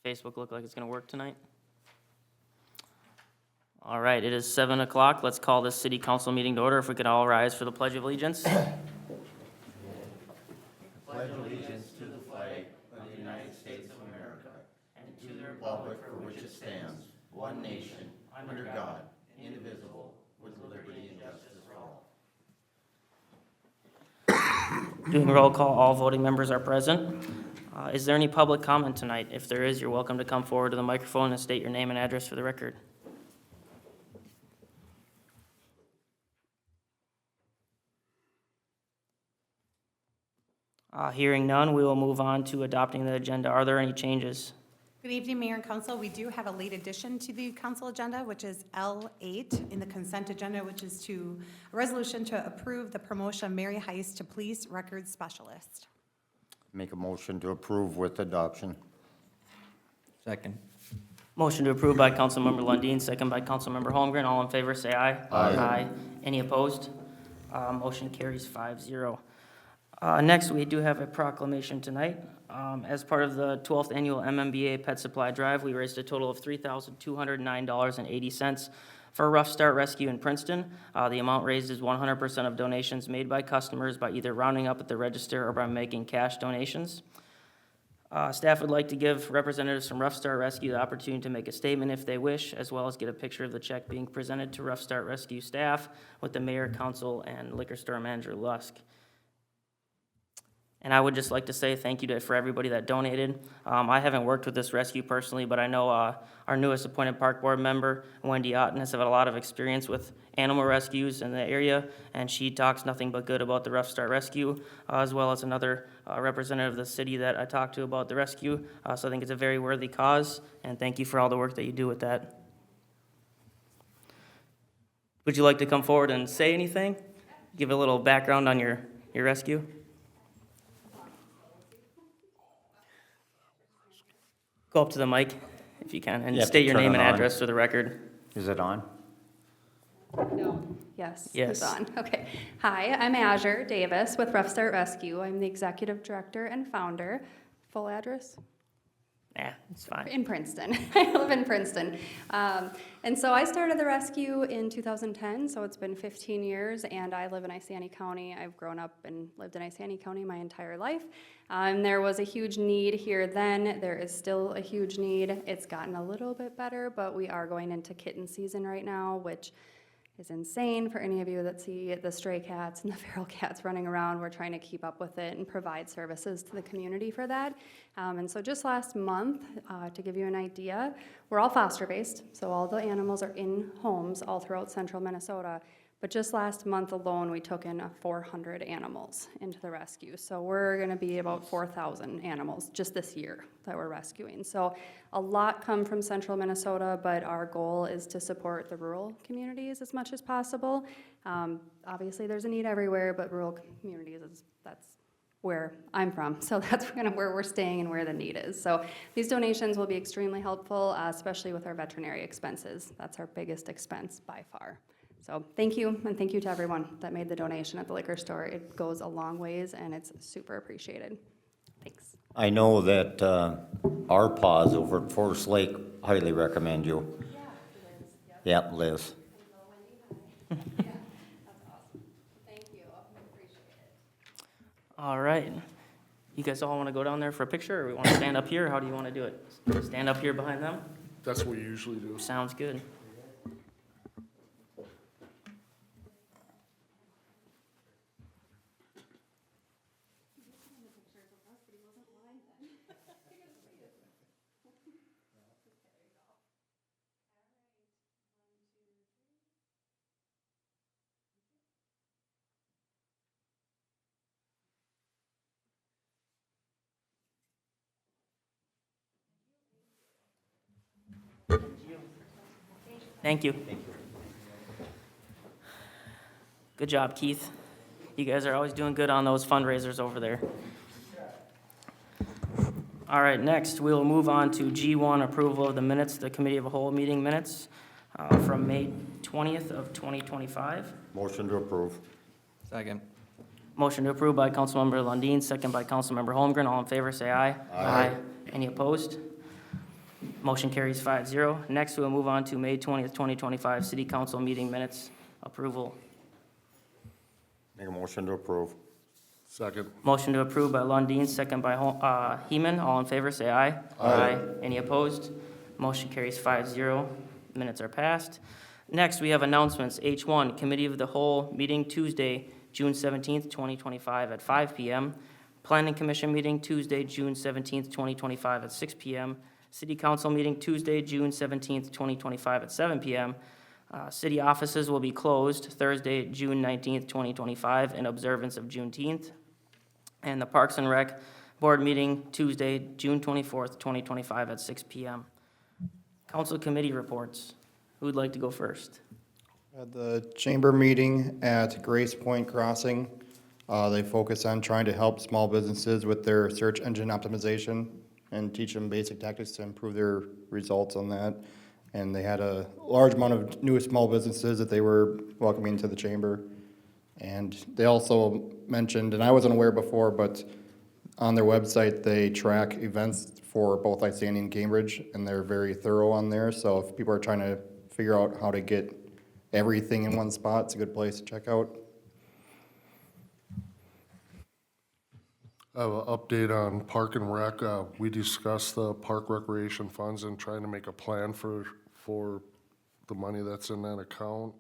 Facebook look like it's going to work tonight? All right, it is 7 o'clock. Let's call this city council meeting to order. If we could all rise for the Pledge of Allegiance. Doing roll call, all voting members are present. Is there any public comment tonight? If there is, you're welcome to come forward to the microphone and state your name and address for the record. Hearing none, we will move on to adopting the agenda. Are there any changes? Good evening, Mayor and Council. We do have a late addition to the council agenda, which is L8 in the consent agenda, which is a resolution to approve the promotion of Mary Heist to Police Records Specialist. Make a motion to approve with adoption. Second. Motion to approve by Councilmember Lundin, second by Councilmember Holmgren. All in favor, say aye. Aye. Any opposed? Motion carries 5-0. Next, we do have a proclamation tonight. As part of the 12th Annual MMBA Pet Supply Drive, we raised a total of $3,209.80 for Rough Start Rescue in Princeton. The amount raised is 100% of donations made by customers by either rounding up at the register or by making cash donations. Staff would like to give representatives from Rough Start Rescue the opportunity to make a statement if they wish, as well as get a picture of the check being presented to Rough Start Rescue staff with the mayor, council, and liquor store manager Lusk. And I would just like to say thank you for everybody that donated. I haven't worked with this rescue personally, but I know our newest appointed park board member, Wendy Otten, has had a lot of experience with animal rescues in the area, and she talks nothing but good about the Rough Start Rescue, as well as another representative of the city that I talked to about the rescue. So I think it's a very worthy cause, and thank you for all the work that you do with that. Would you like to come forward and say anything? Give a little background on your rescue? Go up to the mic if you can, and You have to state your turn name it and on. address for the record. Is it on? No. Yes. Yes. It's on. Okay. Hi, I'm Azure Davis with Rough Start Rescue. I'm the executive director and founder. Full address? Nah, it's fine. In Princeton. I live in Princeton. And so I started the rescue in 2010, so it's been 15 years, and I live in Isani County. I've grown up and lived in Isani County my entire life. There was a huge need here then. There is still a huge need. It's gotten a little bit better, but we are going into kitten season right now, which is insane for any of you that see the stray cats and the feral cats running around. We're trying to keep up with it and provide services to the community for that. And so just last month, to give you an idea, we're all foster-based, so all the animals are in homes all throughout central Minnesota. But just last month alone, we took in 400 animals into the rescue. So we're gonna be about 4,000 animals just this year that we're rescuing. So a lot come from central Minnesota, but our goal is to support the rural communities as much as possible. Obviously, there's a need everywhere, but rural communities, that's where I'm from. So that's kind of where we're staying and where the need is. So these donations will be extremely helpful, especially with our veterinary expenses. That's our biggest expense by far. So thank you, and thank you to everyone that made the donation at the liquor store. It goes a long ways, and it's super appreciated. Thanks. I know that our paws over at Forest Lake highly recommend you. Yeah, Liz. Yeah, that's awesome. Thank you. I appreciate it. All right. You guys all want to go down there for a picture, or we want to stand up here? How do you want to do it? Stand up here behind them? That's what we usually do. Sounds good. Thank you. Good job, Keith. You guys are always doing good on those fundraisers over there. All right, next, we'll move on to G1, approval of the minutes, the Committee of the Whole meeting minutes from May 20th of 2025. Motion to approve. Second. Motion to approve by Councilmember Lundin, second by Councilmember Holmgren. All in favor, say aye. Aye. Any opposed? Motion carries 5-0. Next, we'll move on to May 20th, 2025 City Council meeting minutes approval. Make a motion to approve. Second. Motion to approve by Lundin, second by Heeman. All in favor, say aye. Aye. Any opposed? Motion carries 5-0. Minutes are passed. Next, we have announcements. H1, Committee of the Whole, meeting Tuesday, June 17th, 2025 at 5 p.m. Planning Commission meeting Tuesday, June 17th, 2025 at 6 p.m. City Council meeting Tuesday, June 17th, 2025 at 7 p.m. City offices will be closed Thursday, June 19th, 2025 in observance of Juneteenth. And the Parks and Rec Board meeting Tuesday, June 24th, 2025 at 6 p.m. Council committee reports. Who would like to go first? At the chamber meeting at Grace Point Crossing, they focus on trying to help small businesses with their search engine optimization and teach them basic tactics to improve their results on that. And they had a large amount of new small businesses that they were welcoming to the chamber. And they also mentioned, and I wasn't aware before, but on their website, they track events for both Isani and Cambridge, and they're very thorough on there. So if people are trying to figure out how to get everything in one spot, it's a good place to check out. I have an update on Park and Rec. We discussed the park recreation funds and trying to make a plan for the money that's in that account.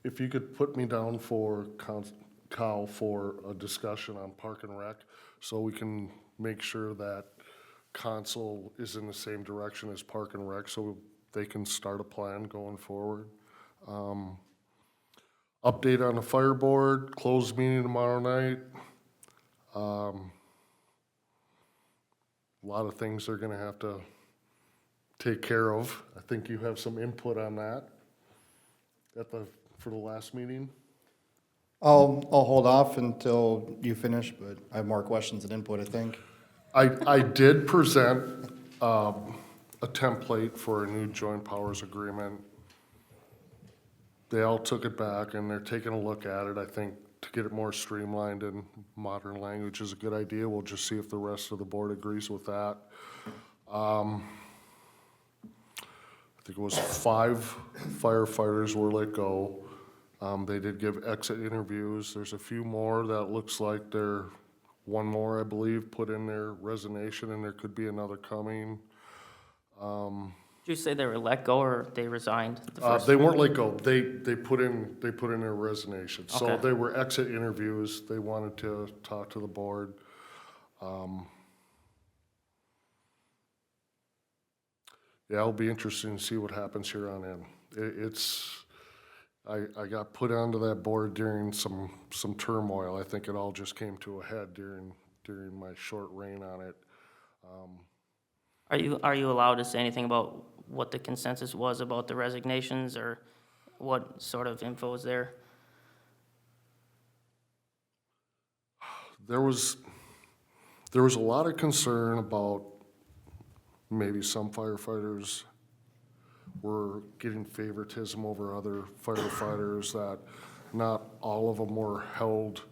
If you could put me down for Cal for a discussion on Park and Rec, so we can make sure that council is in the same direction as Park and Rec, so they can start a plan going forward. Update on the fire board, closed meeting tomorrow night. A lot of things they're gonna have to take care of. I think you have some input on that for the last meeting. I'll hold off until you finish, but I have more questions and input, I think. I did present a template for a new joint powers agreement. They all took it back and they're taking a look at it. I think to get it more streamlined in modern language is a good idea. We'll just see if the rest of the board agrees with that. I think it was 5 firefighters were let go. They did give exit interviews. There's a few more that looks like one more, I believe, put in their resignation, and there could be another coming. Did you say they were let go or they resigned? They weren't let go. They put in their resignation. So Okay. they were exit interviews. They wanted to talk to the board. Yeah, it'll be interesting to see what happens here on in. I got put onto that board during some turmoil. I think it all just came to a head during my short reign on it. Are you allowed to say anything about what the consensus was about the resignations or what sort of info is there? There was a lot of concern about maybe some firefighters were getting favoritism over other firefighters, that not all of them were held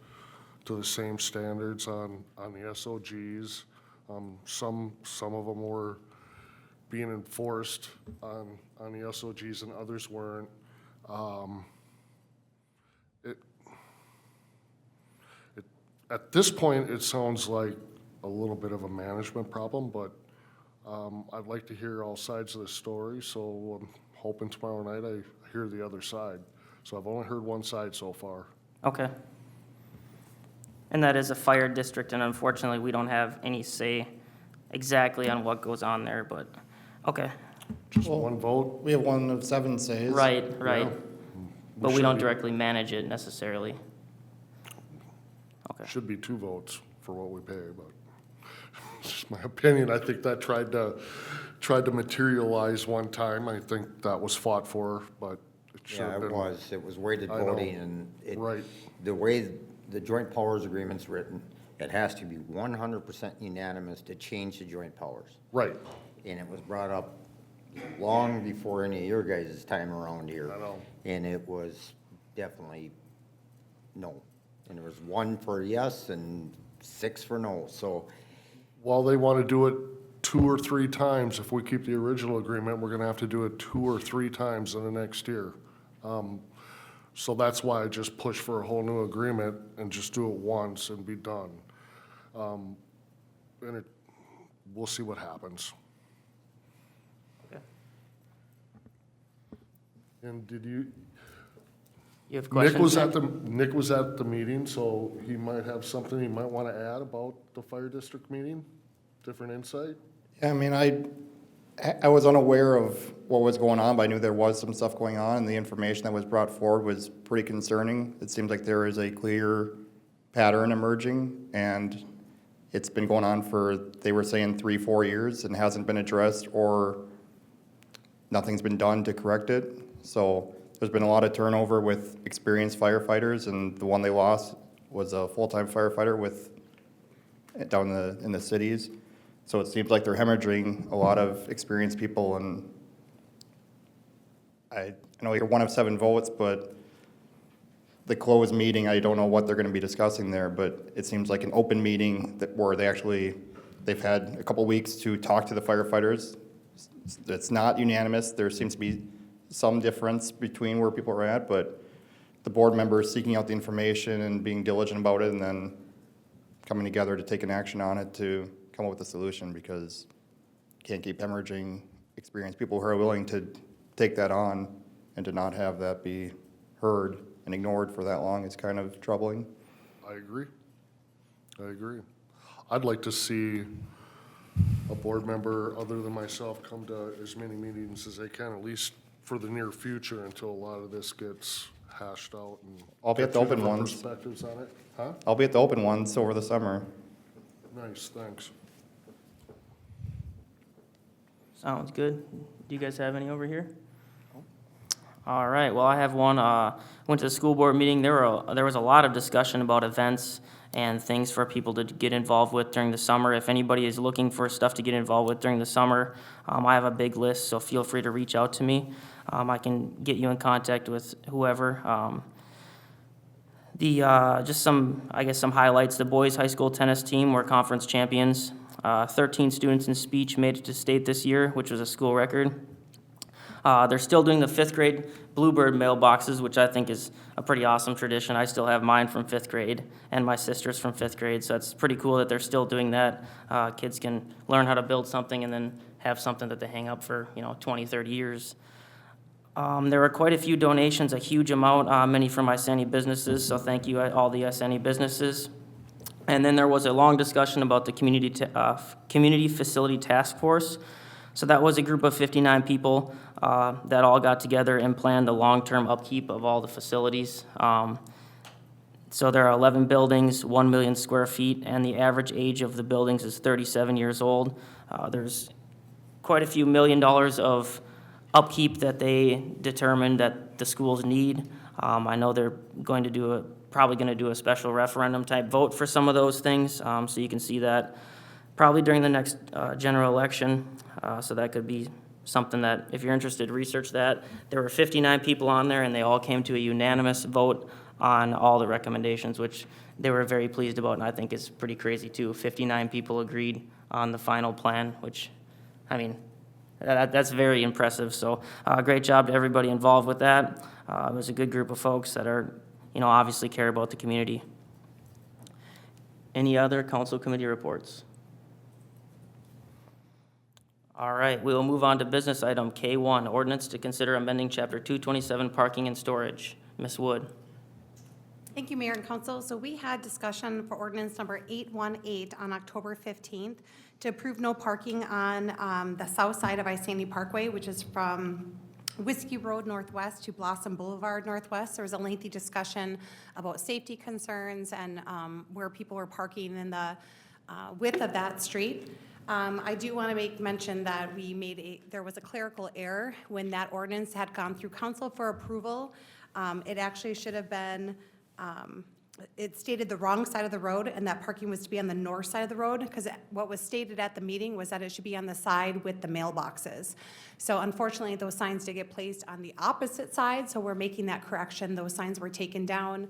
to the same standards on the SOGs. Some of them were being enforced on the SOGs and others weren't. At this point, it sounds like a little bit of a management problem, but I'd like to hear all sides of the story, so I'm hoping tomorrow night I hear the other side. So I've only heard one side so far. Okay. And that is a fire district, and unfortunately, we don't have any say exactly on what goes on there, but, okay. Just Well, one vote? We have 1 of 7 says. Right. But we should don't be- directly manage it necessarily. Okay. Should be 2 votes for what we pay, but it's just my opinion. I think that tried to materialize one time. I think that was fought for, but it should Yeah, have it been. was. It was weighted I know. voting, and Right. the way the joint powers agreement's written, it has to be 100% unanimous to change the joint powers. Right. And it was brought up long before any of your guys' time around here. I know. And it was definitely no. And there was 1 for yes and 6 for no, so, Well, they want to do it 2 or 3 times. If we keep the original agreement, we're gonna have to do it 2 or 3 times in the next year. So that's why I just push for a whole new agreement and just do it once and be done. And we'll see what happens. Okay. And did you, You have questions? Nick was at the meeting, so he might have something he might want to add about the fire district meeting? Different insight? Yeah, I mean, I was unaware of what was going on, but I knew there was some stuff going on, and the information that was brought forward was pretty concerning. It seems like there is a clear pattern emerging, and it's been going on for, they were saying 3-4 years, and hasn't been addressed, or nothing's been done to correct it. So there's been a lot of turnover with experienced firefighters, and the one they lost was a full-time firefighter down in the cities. So it seems like they're hemorrhaging a lot of experienced people, and I know you're one of 7 votes, but the closed meeting, I don't know what they're gonna be discussing there, but it seems like an open meeting where they've had a couple weeks to talk to the firefighters. It's not unanimous. There seems to be some difference between where people are at, but the board members seeking out the information and being diligent about it, and then coming together to take an action on it to come up with a solution, because you can't keep hemorrhaging experienced people who are willing to take that on, and to not have that be heard and ignored for that long is kind of troubling. I agree. I'd like to see a board member other than myself come to as many meetings as they can, at least for the near future, until a lot of this gets hashed out and. I'll be at the get two open different ones. Perspectives on it, huh? I'll be at the open ones over the summer. Nice, thanks. Sounds good. Do you guys have any over here? All right, well, I have one. Went to the school board meeting. There was a lot of discussion about events and things for people to get involved with during the summer. If anybody is looking for stuff to get involved with during the summer, I have a big list, so feel free to reach out to me. I can get you in contact with whoever. Just some highlights. The boys' high school tennis team were conference champions. 13 students in speech made it to state this year, which was a school record. They're still doing the 5th grade Bluebird mailboxes, which I think is a pretty awesome tradition. I still have mine from 5th grade and my sister's from 5th grade, so it's pretty cool that they're still doing that. Kids can learn how to build something and then have something that they hang up for, 20, 30 years. There were quite a few donations, a huge amount, many from Isani businesses, so thank you, all the Isani businesses. And then there was a long discussion about the community facility task force. So that was a group of 59 people that all got together and planned the long-term upkeep of all the facilities. So there are 11 buildings, 1 million square feet, and the average age of the buildings is 37 years old. There's quite a few $1 million of upkeep that they determined that the schools need. I know they're probably going to do a special referendum type vote for some of those things, so you can see that probably during the next general election. So that could be something that, if you're interested, research that. There were 59 people on there, and they all came to a unanimous vote on all the recommendations, which they were very pleased about, and I think is pretty crazy too. 59 people agreed on the final plan, which, that's very impressive. So great job to everybody involved with that. It was a good group of folks that are, obviously care about the community. Any other council committee reports? All right, we will move on to business item K1, ordinance to consider amending chapter 227 parking and storage. Ms. Wood. Thank you, Mayor and Council. So we had discussion for ordinance number 818 on October 15th to approve no parking on the south side of Isani Parkway, which is from Whiskey Road Northwest to Blossom Boulevard Northwest. There was a lengthy discussion about safety concerns and where people were parking in the width of that street. I do want to make mention that there was a clerical error when that ordinance had gone through council for approval. It actually should have been, it stated the wrong side of the road, and that parking was to be on the north side of the road, because what was stated at the meeting was that it should be on the side with the mailboxes. So unfortunately, those signs did get placed on the opposite side, so we're making that correction. Those signs were taken down.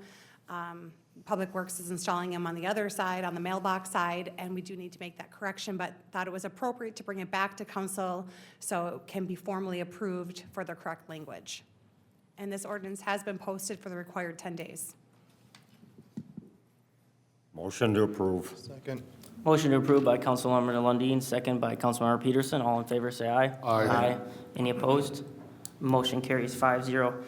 Public Works is installing them on the other side, on the mailbox side, and we do need to make that correction, but thought it was appropriate to bring it back to council so it can be formally approved for the correct language. And this ordinance has been posted for the required 10 days. Motion to approve. Second. Motion to approve by Councilmember Lundin, second by Councilmember Peterson. All in favor, say aye. Aye. Any opposed? Motion carries 5-0.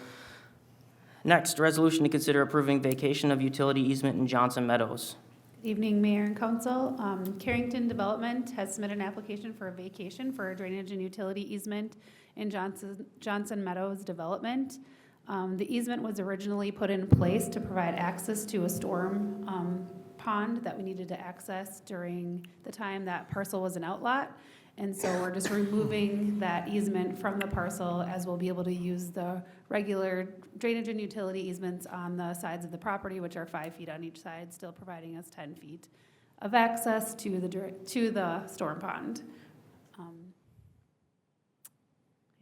Next, resolution to consider approving vacation of utility easement in Johnson Meadows. Good evening, Mayor and Council. Carrington Development has submitted an application for a vacation for a drainage and utility easement in Johnson Meadows Development. The easement was originally put in place to provide access to a storm pond that we needed to access during the time that parcel was an outlot. And so we're just removing that easement from the parcel, as we'll be able to use the regular drainage and utility easements on the sides of the property, which are 5 feet on each side, still providing us 10 feet of access to the storm pond.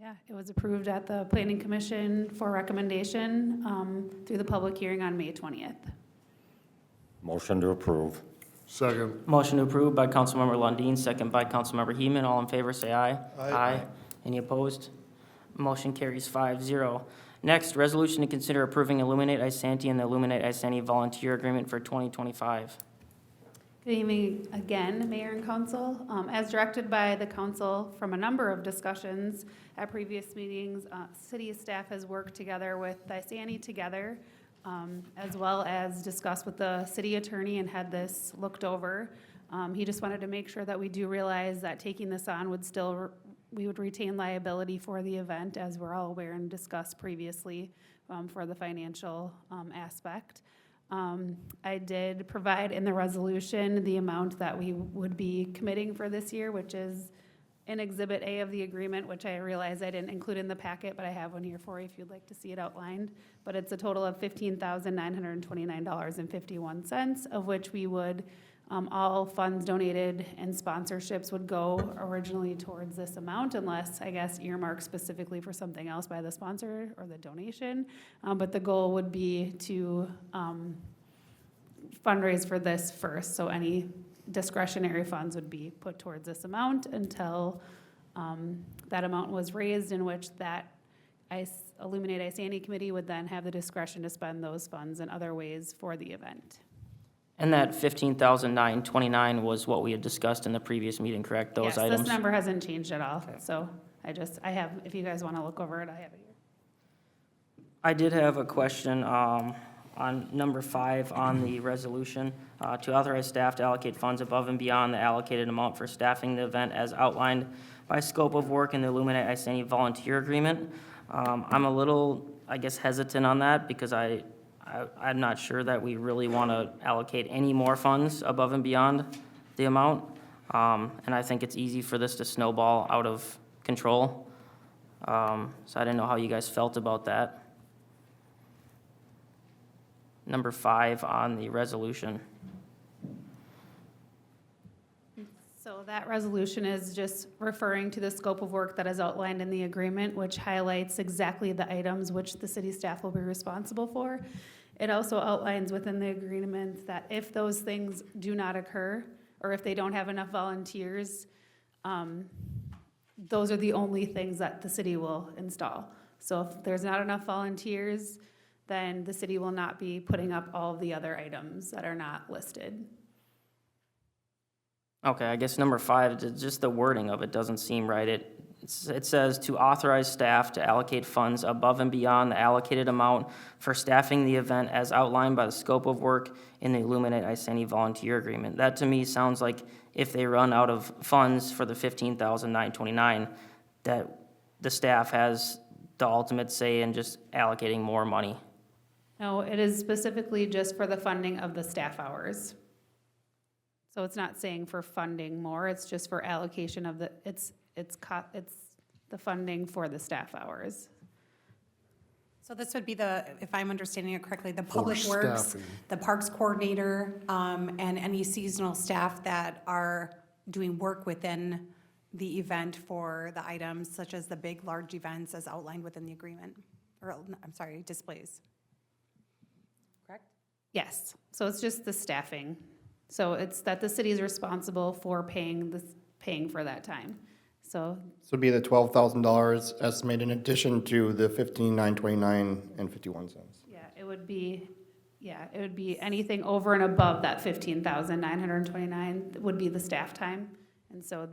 Yeah, it was approved at the Planning Commission for recommendation through the public hearing on May 20th. Motion to approve. Second. Motion to approve by Councilmember Lundin, second by Councilmember Heeman. All in favor, say aye. Aye. Any opposed? Motion carries 5-0. Next, resolution to consider approving Illuminate Isanti and the Illuminate Isanti Volunteer Agreement for 2025. Good evening again, Mayor and Council. As directed by the council from a number of discussions at previous meetings, city staff has worked together with Isani together, as well as discussed with the city attorney and had this looked over. He just wanted to make sure that we do realize that taking this on would still, we would retain liability for the event, as we're all aware and discussed previously, for the financial aspect. I did provide in the resolution the amount that we would be committing for this year, which is in Exhibit A of the agreement, which I realize I didn't include in the packet, but I have one here for you if you'd like to see it outlined. But it's a total of $15,929.51, of which we would, all funds donated and sponsorships would go originally towards this amount, unless, I guess, earmarked specifically for something else by the sponsor or the donation. But the goal would be to fundraise for this first, so any discretionary funds would be put towards this amount until that amount was raised, in which that Illuminate Isani Committee would then have the discretion to spend those funds in other ways for the event. And that $15,929 was what we had discussed in the previous meeting, correct? Those Yes, items? this number hasn't changed at all, so I have, if you guys want to look over it, I have it here. I did have a question on number 5 on the resolution, to authorize staff to allocate funds above and beyond the allocated amount for staffing the event as outlined by scope of work in the Illuminate Isani Volunteer Agreement. I'm a little, I guess, hesitant on that because I'm not sure that we really want to allocate any more funds above and beyond the amount. And I think it's easy for this to snowball out of control. So I didn't know how you guys felt about that. Number 5 on the resolution. So that resolution is just referring to the scope of work that is outlined in the agreement, which highlights exactly the items which the city staff will be responsible for. It also outlines within the agreement that if those things do not occur, or if they don't have enough volunteers, those are the only things that the city will install. So if there's not enough volunteers, then the city will not be putting up all of the other items that are not listed. Okay, I guess number 5, just the wording of it doesn't seem right. It says to authorize staff to allocate funds above and beyond the allocated amount for staffing the event as outlined by the scope of work in the Illuminate Isani Volunteer Agreement. That to me sounds like if they run out of funds for the $15,929, that the staff has the ultimate say in just allocating more money. No, it is specifically just for the funding of the staff hours. So it's not saying for funding more, it's just for allocation of it's the funding for the staff hours. So this would be the, if I'm understanding it correctly, the Public Works, staffing. the Parks Coordinator, and any seasonal staff that are doing work within the event for the items, such as the big, large events as outlined within the agreement, or, I'm sorry, displays. Correct? Yes, so it's just the staffing. So it's that the city is responsible for paying for that time. So, So it'd be the $12,000 estimated in addition to the $15,929.51. it would be anything over and above that 15,929 would be the staff time. And so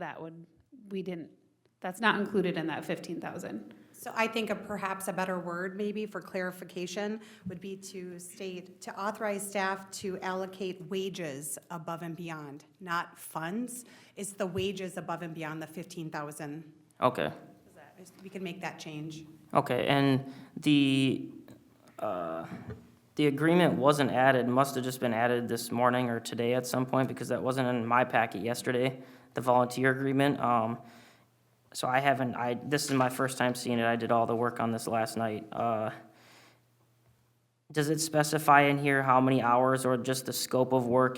that's not included in that 15,000. So I think perhaps a better word maybe for clarification would be to state, to authorize staff to allocate wages above and beyond, not funds. It's the wages above and beyond the 15,000. Okay, We can make that change. okay, and the agreement wasn't added, must have just been added this morning or today at some point, because that wasn't in my packet yesterday, the volunteer agreement. So this is my first time seeing it, I did all the work on this last night. Does it specify in here how many hours or just the scope of work?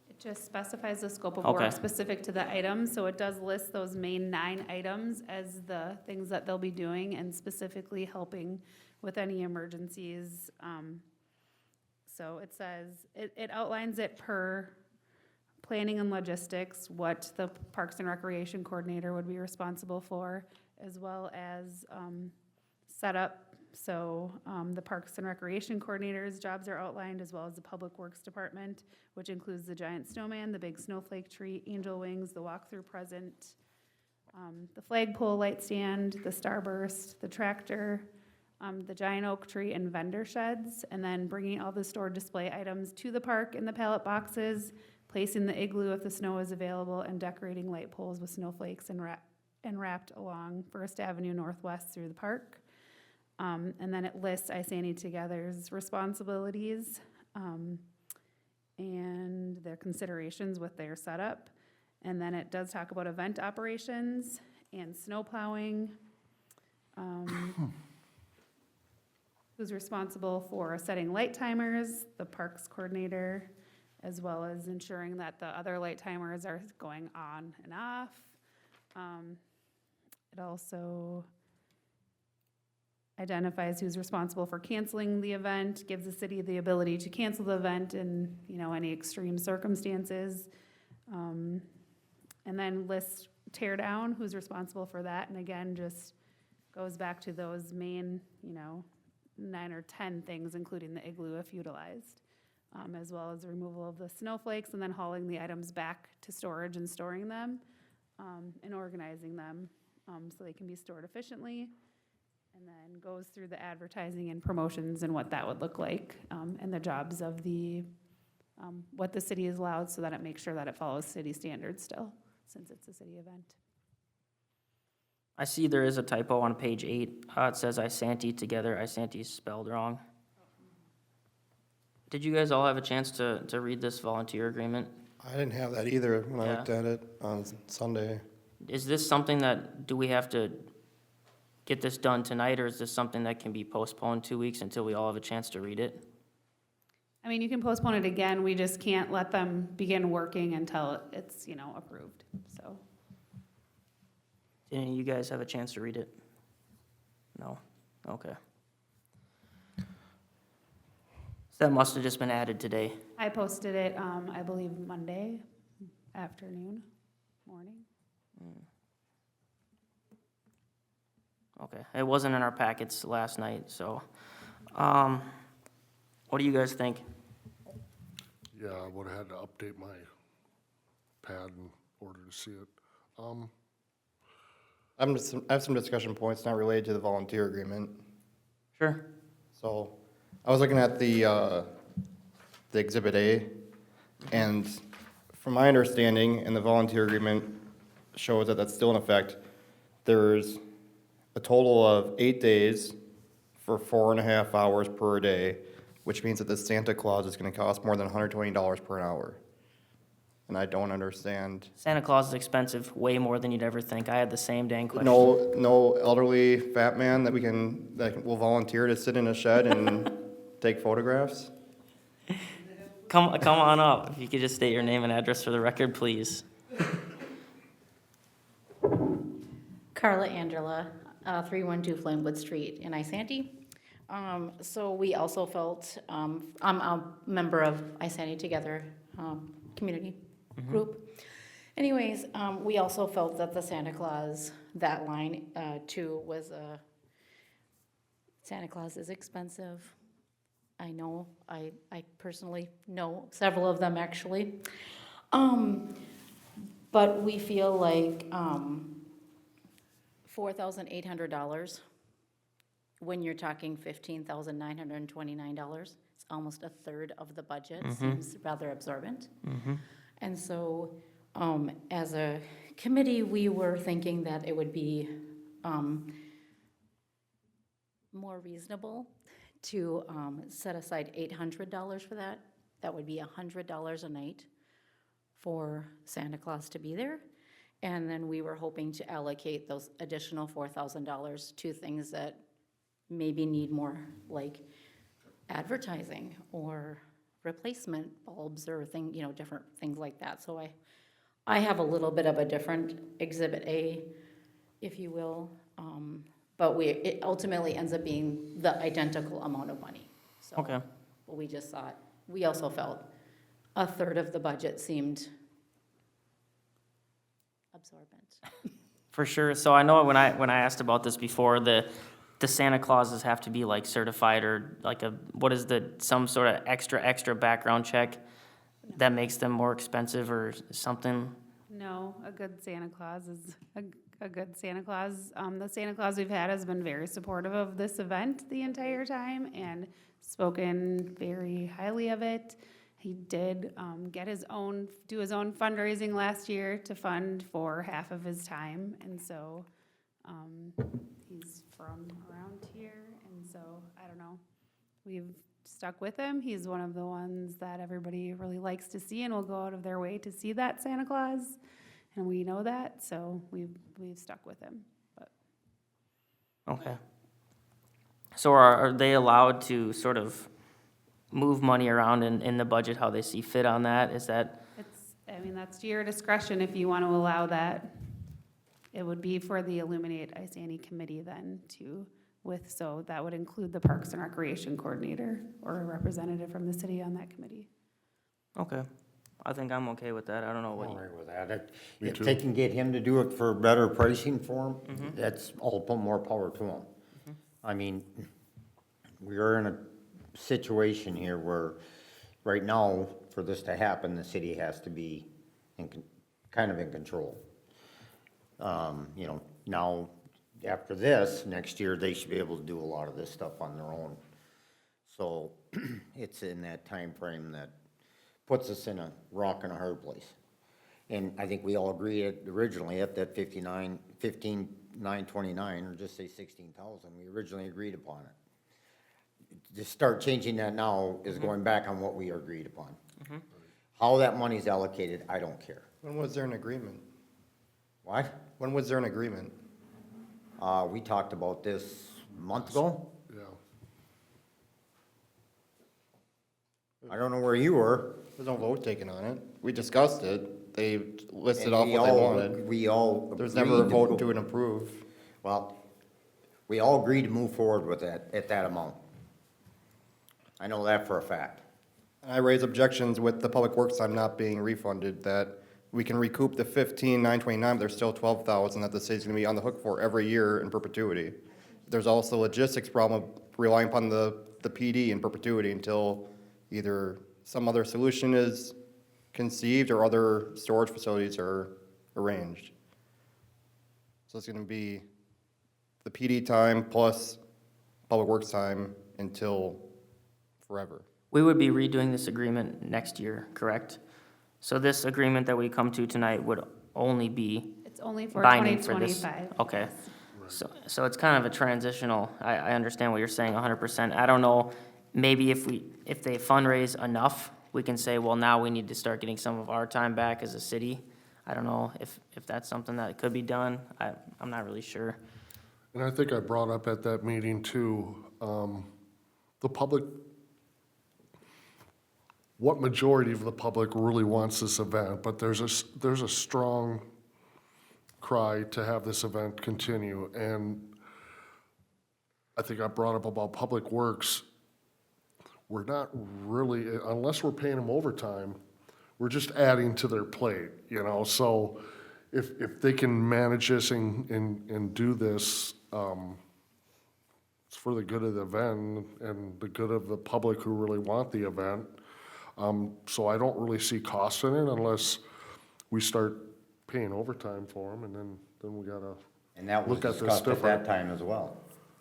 It just specifies the scope of Okay. work specific to the item, so it does list those main 9 items as the things that they'll be doing and specifically helping with any emergencies. So it says, it outlines it per planning and logistics, what the Parks and Recreation Coordinator would be responsible for, as well as setup. So the Parks and Recreation Coordinator's jobs are outlined, as well as the Public Works Department, which includes the giant snowman, the big snowflake tree, angel wings, the walk-through present, the flagpole light stand, the starburst, the tractor, the giant oak tree, and vendor sheds, and then bringing all the stored display items to the park in the pallet boxes, placing the igloo if the snow is available, and decorating light poles with snowflakes and wrapped along First Avenue Northwest through the park. And then it lists Isani Together's responsibilities and their considerations with their setup. And then it does talk about event operations and snow plowing. Who's responsible for setting light timers, the parks coordinator, as well as ensuring that the other light timers are going on and off. It also identifies who's responsible for canceling the event, gives the city the ability to cancel the event in, any extreme circumstances. And then lists tear down, who's responsible for that, and again, just goes back to those main, 9 or 10 things, including the igloo if utilized, as well as the removal of the snowflakes, and then hauling the items back to storage and storing them, and organizing them, so they can be stored efficiently. And then goes through the advertising and promotions and what that would look like, and the jobs of what the city is allowed, so that it makes sure that it follows city standards still, since it's a city event. I see there is a typo on page 8. It says Isanti Together. Isanti's spelled wrong. Did you guys all have a chance to read this volunteer agreement? I didn't have that either when I Yeah. looked at it on Sunday. Is this something do we have to get this done tonight, or is this something that can be postponed 2 weeks until we all have a chance to read it? I mean, you can postpone it again, we just can't let them begin working until it's, approved, so. Did any of you guys have a chance to read it? No? Okay. So that must have just been added today. I posted it, I believe Monday afternoon, morning. Okay, it wasn't in our packets last night, so, what do you guys think? Yeah, I would've had to update my pad in order to see it. I have some discussion points not related to the volunteer agreement. Sure. So, I was looking at the Exhibit A, and from my understanding, and the volunteer agreement shows that that's still in effect, there's a total of 8 days for 4.5 hours per day, which means that the Santa Claus is gonna cost more than $120 per hour. And I don't understand. Santa Claus is expensive, way more than you'd ever think. I had the same dang question. No elderly fat man that will volunteer to sit in a shed and take photographs? Come on up. If you could just state your name and address for the record, please. Carla Angela, 312 Flamewood Street in Isanti. So we also felt, I'm a member of ISANI Together community group. Anyways, we also felt that the Santa Claus, that line too was Santa Claus is expensive. I know, I personally know several of them actually. But we feel like $4,800, when you're talking $15,929, it's almost a third of the budget, seems rather absorbent. And so, as a committee, we were thinking that it would be more reasonable to set aside $800 for that. That would be $100 a night for Santa Claus to be there. And then we were hoping to allocate those additional $4,000 to things that maybe need more, like advertising or replacement bulbs or different things like that. So I have a little bit of a different Exhibit A, if you will, but it ultimately ends up being the identical amount of money. So, Okay. but we just thought, we also felt a third of the budget seemed absorbent. For sure. So I know when I asked about this before, the Santa Clauses have to be like certified or like some sort of extra background check that makes them more expensive or something? No, a good Santa Claus is a good Santa Claus. The Santa Claus we've had has been very supportive of this event the entire time and spoken very highly of it. He did do his own fundraising last year to fund for half of his time, and so he's from around here, and so I don't know. We've stuck with him. He's one of the ones that everybody really likes to see and will go out of their way to see that Santa Claus, and we know that, so we've stuck with him. But Okay. So are they allowed to sort of move money around in the budget how they see fit on that? Is that, that's to your discretion if you want to allow that. It would be for the Illuminate ISANI committee then so that would include the Parks and Recreation Coordinator or a representative from the city on that committee. okay. I think I'm okay with that. I don't know what I'm you. all right with that. Me If too. they can get him to do it for better pricing for him, that's all more power to him. I mean, we are in a situation here where, right now, for this to happen, the city has to be kind of in control. Now, after this, next year, they should be able to do a lot of this stuff on their own. So, it's in that time frame that puts us in a rock and a hard place. And I think we all agreed originally at that 15,929, or just say 16,000, we originally agreed upon it. To start changing that now is going back on what we agreed upon. How that money's allocated, I don't care. When was there an agreement? What? When was there an agreement? We talked about this a month ago. Yeah. I don't know where you were. There's no vote taken on it. We discussed it. They listed and off we what they all- wanted. We all. There's never a agreed vote go- to approve. Well, we all agreed to move forward with that, at that amount. I know that for a fact. I raise objections with the public works time not being refunded, that we can recoup the 15,929, but there's still 12,000 that the city's gonna be on the hook for every year in perpetuity. There's also a logistics problem of relying upon the PD in perpetuity until either some other solution is conceived or other storage facilities are arranged. So it's gonna be the PD time plus public works time until forever. We would be redoing this agreement next year, correct? So this agreement that we come to tonight would only be It's only for binding for this? 2025. Okay. So it's kind of a transitional, I understand what you're saying 100%. I don't know, maybe if they fundraise enough, we can say, well, now we need to start getting some of our time back as a city. I don't know if that's something that could be done. I'm not really sure. And I think I brought up at that meeting too, the public, what majority of the public really wants this event, but there's a strong cry to have this event continue. And I think I brought up about Public Works, we're not really, unless we're paying them overtime, we're just adding to their plate, you know? So if they can manage this and do this, it's for the good of the event and the good of the public who really want the event. So I don't really see cost in it unless we start paying overtime for them, and then we gotta And that was look at this discussed at different. that time as well.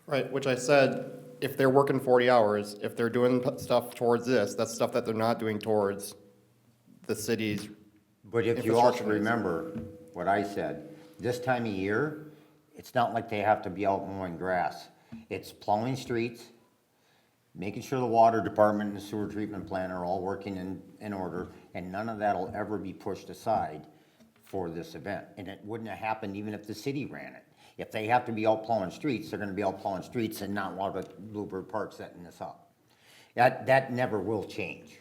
Right, which I said, if they're working 40 hours, if they're doing stuff towards this, that's stuff that they're not doing towards the city's. But if you also Infrastructure needs. remember what I said, this time of year, it's not like they have to be out mowing grass. It's plowing streets, making sure the water department and the sewer treatment plant are all working in order, and none of that'll ever be pushed aside for this event. And it wouldn't have happened even if the city ran it. If they have to be out plowing streets, they're gonna be out plowing streets and not want the Bluebird Park setting this up. That never will change.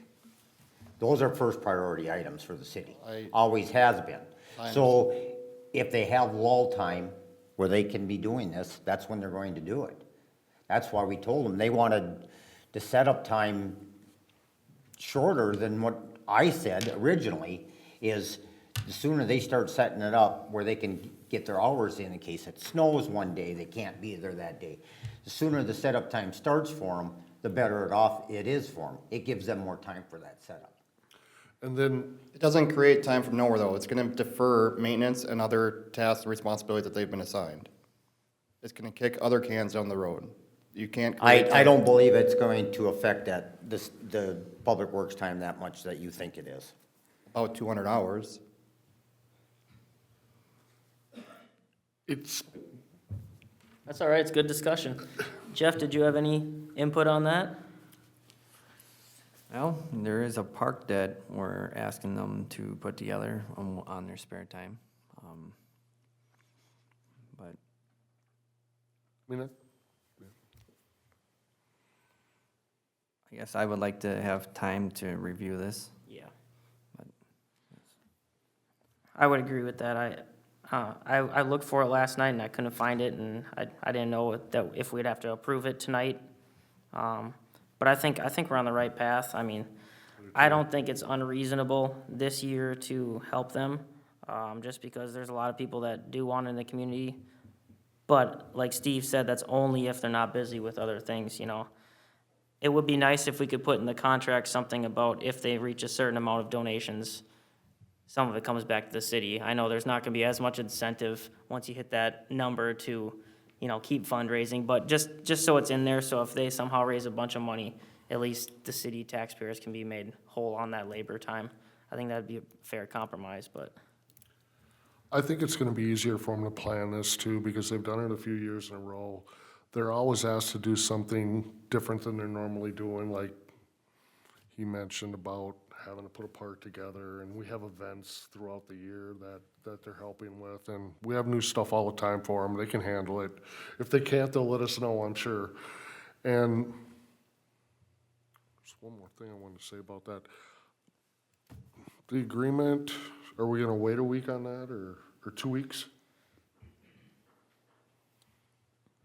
Those are first priority items for the city, always has been. So if they have lull time where they can be doing this, that's when they're going to do it. That's why we told them, they wanted the setup time shorter than what I said originally, is the sooner they start setting it up where they can get their hours in case it snows one day, they can't be there that day. The sooner the setup time starts for them, the better off it is for them. It gives them more time for that setup. And then, It doesn't create time from nowhere, though. It's gonna defer maintenance and other tasks and responsibilities that they've been assigned. It's gonna kick other cans down the road. You can't create. I don't believe it's going to affect the public works time that much that you think it is. About 200 hours. it's, That's all right, it's good discussion. Jeff, did you have any input on that? Well, there is a park that we're asking them to put together on their spare time. But I mean, I guess I would like to have time to review this. Yeah. But- I would agree with that. I looked for it last night and I couldn't find it, and I didn't know that if we'd have to approve it tonight. But I think we're on the right path. I mean, I don't think it's unreasonable this year to help them, just because there's a lot of people that do want it in the community. But like Steve said, that's only if they're not busy with other things, you know. It would be nice if we could put in the contract something about if they reach a certain amount of donations, some of it comes back to the city. I know there's not gonna be as much incentive once you hit that number to, you know, keep fundraising, but just so it's in there, so if they somehow raise a bunch of money, at least the city taxpayers can be made whole on that labor time. I think that'd be a fair compromise, but. I think it's gonna be easier for them to plan this too, because they've done it a few years in a row. They're always asked to do something different than they're normally doing, like he mentioned about having to put a park together, and we have events throughout the year that they're helping with, and we have new stuff all the time for them. They can handle it. If they can't, they'll let us know, I'm sure. And there's one more thing I wanted to say about that. The agreement, are we gonna wait a week on that, or 2 weeks?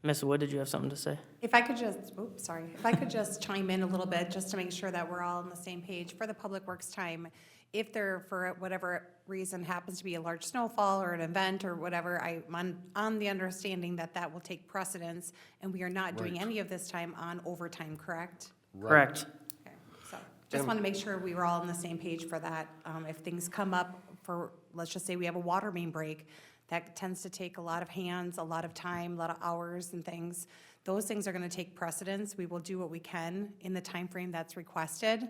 Ms. Wood, did you have something to say? If I could just chime in a little bit, just to make sure that we're all on the same page for the Public Works time. If there, for whatever reason, happens to be a large snowfall or an event or whatever, I'm on the understanding that that will take precedence, and we are not doing any of this time on overtime, correct? Correct. Okay, so just want to make sure we were all on the same page for that. If things come up for, let's just say we have a water main break, that tends to take a lot of hands, a lot of time, a lot of hours and things. Those things are going to take precedence. We will do what we can in the time frame that's requested.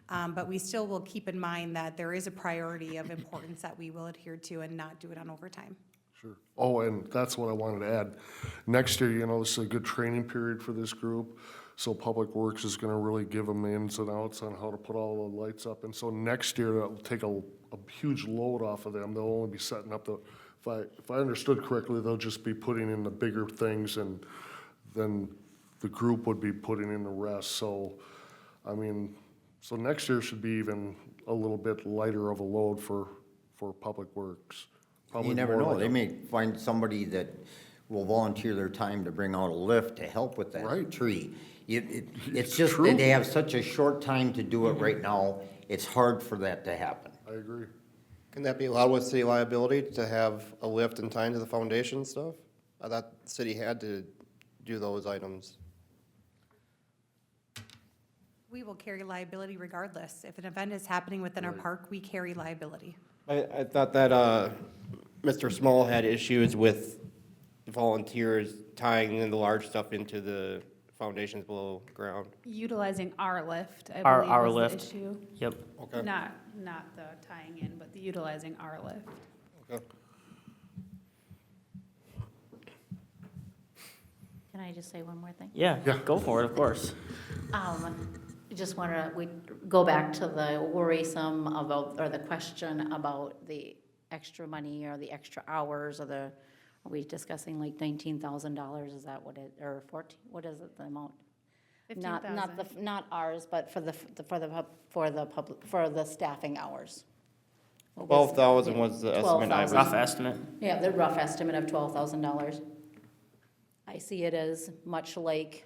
But we still will keep in mind that there is a priority of importance that we will adhere to and not do it on overtime. Sure. Oh, and that's what I wanted to add. Next year, you know, this is a good training period for this group, so Public Works is gonna really give them the ins and outs on how to put all the lights up. And so next year, that'll take a huge load off of them. They'll only be setting up if I understood correctly, they'll just be putting in the bigger things, and then the group would be putting in the rest. So, I mean, so next year should be even a little bit lighter of a load for Public Works. You Probably never more know, like they may find somebody that will volunteer their time to bring out a lift to help with that Right. tree. It's It's just true. that they have such a short time to do it right now, it's hard for that to happen. I agree. Can that be allowed with city liability to have a lift in time to the foundation stuff? I thought the city had to do those items. We will carry liability regardless. If an event is happening within our park, we carry liability. I thought that, Mr. Small had issues with volunteers tying in the large stuff into the foundations below ground. Utilizing our lift, I Our believe was lift. the issue. Yep. Okay. Not the tying in, but the utilizing our lift. Okay. Can I just say one more thing? Yeah, Yeah. go for it, of course. Just want to, we go back to the worrisome about, or the question about the extra money or the extra hours or the, are we discussing like $19,000? Is that what it, or 14, what is it, the amount? Not 15,000. not ours, but for the staffing hours. What was- 12,000 was the estimate I was. 12,000. Rough estimate. Yeah, the rough estimate of $12,000. I see it as much like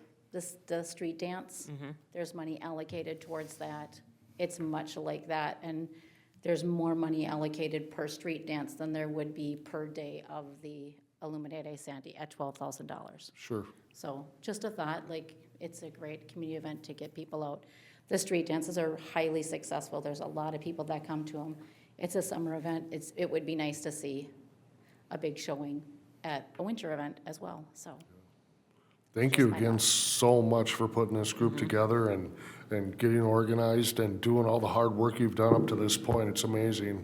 the street dance. There's money allocated towards that. It's much like that, and there's more money allocated per street dance than there would be per day of the Illuminate Sandy at $12,000. Sure. So just a thought, like, it's a great community event to get people out. The street dances are highly successful. There's a lot of people that come to them. It's a summer event. It would be nice to see a big showing at a winter event as well, so. Thank you again so much for putting this group together and getting organized and doing all the hard work you've done up to this point. It's amazing.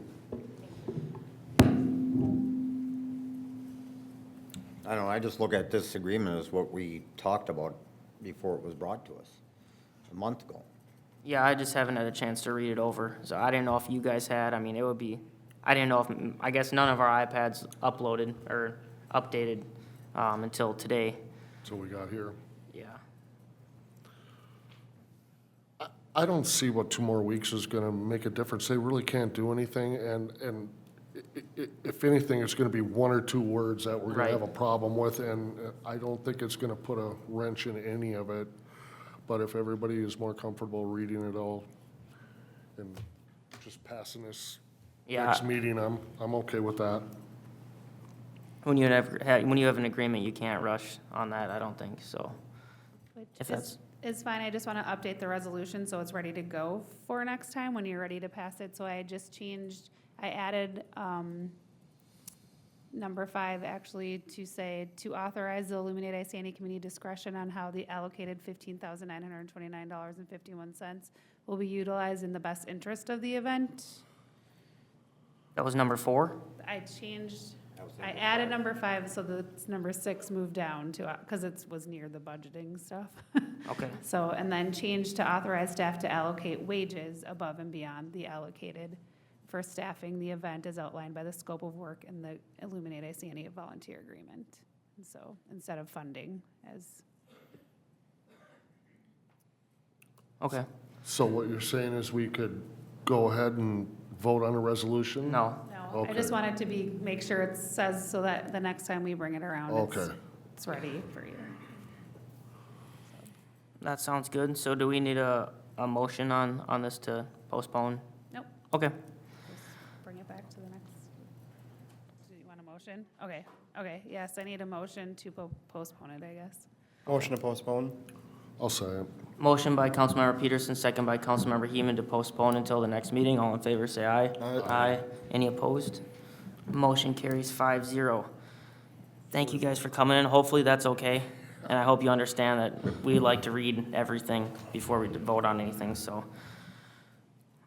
I don't know, I just look at this agreement as what we talked about before it was brought to us a month ago. Yeah, I just haven't had a chance to read it over, so I didn't know if you guys had. I mean, it would be, I didn't know if, I guess none of our iPads uploaded or updated until today. So we got here. Yeah. I don't see what 2 more weeks is gonna make a difference. They really can't do anything, and if anything, it's gonna be 1 or 2 words that we're gonna Right. have a problem with, and I don't think it's gonna put a wrench in any of it. But if everybody is more comfortable reading it all and just passing this Yeah. next meeting, I'm okay with that. When you have an agreement, you can't rush on that, I don't think, so. Which If is, is fine, I just want to update the resolution so it's ready to go for next time when you're ready to pass it. So I just changed, I added, number 5 actually to say, to authorize the Illuminate Isani Committee discretion on how the allocated $15,929.51 will be utilized in the best interest of the event. That was number 4? I changed, I added number 5 so that number 6 moved down to, because it was near the budgeting stuff. Okay. So, and then changed to authorize staff to allocate wages above and beyond the allocated for staffing the event as outlined by the scope of work in the Illuminate Isani volunteer agreement. And so, instead of funding as, Okay. So what you're saying is we could go ahead and vote on a resolution? No. no, I just Okay. wanted to make sure it says so that the next time we bring it around, Okay. it's ready for you. That sounds good. So do we need a motion on this to postpone? Nope. Okay. Just bring it back to the next. Do you want a motion? Okay, yes, I need a motion to postpone it, I guess. Motion to postpone? I'll say it. Motion by Councilmember Peterson, second by Councilmember Heeman to postpone until the next meeting. All in favor, say aye. Aye. Any opposed? Motion carries 5-0. Thank you guys for coming in. Hopefully that's okay. And I hope you understand that we like to read everything before we vote on anything, so.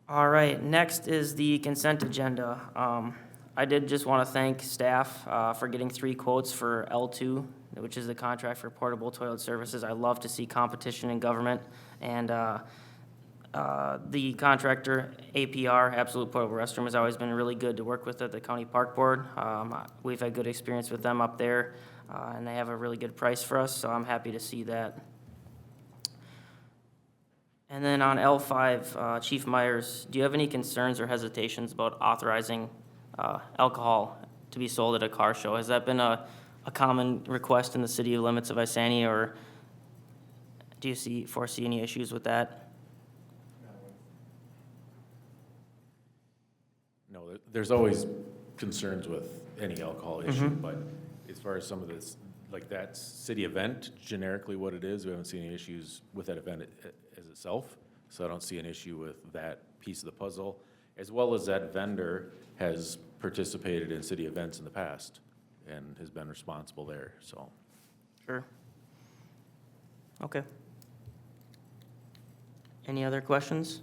All right, next is the consent agenda. I did just want to thank staff for getting 3 quotes for L2, which is the contract for portable toilet services. I love to see competition in government, and the contractor, APR, Absolute Portable Restroom, has always been really good to work with at the County Park Board. We've had good experience with them up there, and they have a really good price for us, so I'm happy to see that. And then on L5, Chief Myers, do you have any concerns or hesitations about authorizing alcohol to be sold at a car show? Has that been a a common request in the city limits of Isani, or do you foresee any issues with that? No, there's always concerns with any alcohol issue, but as far as some of this, like that city event, generically what it is, we haven't seen any issues with that event as itself. So I don't see an issue with that piece of the puzzle, as well as that vendor has participated in city events in the past and has been responsible there, so. Sure. Okay. Any other questions?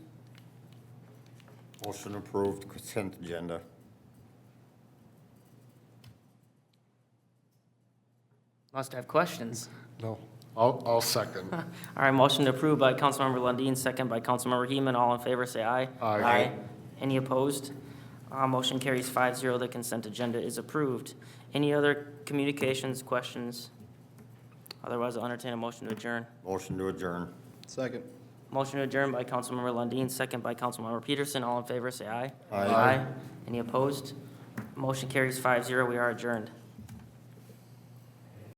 Motion approved, consent agenda. Must have questions. No, I'll second. All right, motion approved by Councilmember Lundin, second by Councilmember Heeman. All in favor, say aye. Aye. Any opposed? Motion carries 5-0. The consent agenda is approved. Any other communications, questions? Otherwise, I'll entertain a motion to adjourn. Motion to adjourn. Second. Motion to adjourn by Councilmember Lundin, second by Councilmember Peterson. All in favor, say aye. Aye. Any opposed? Motion carries 5-0. We are adjourned.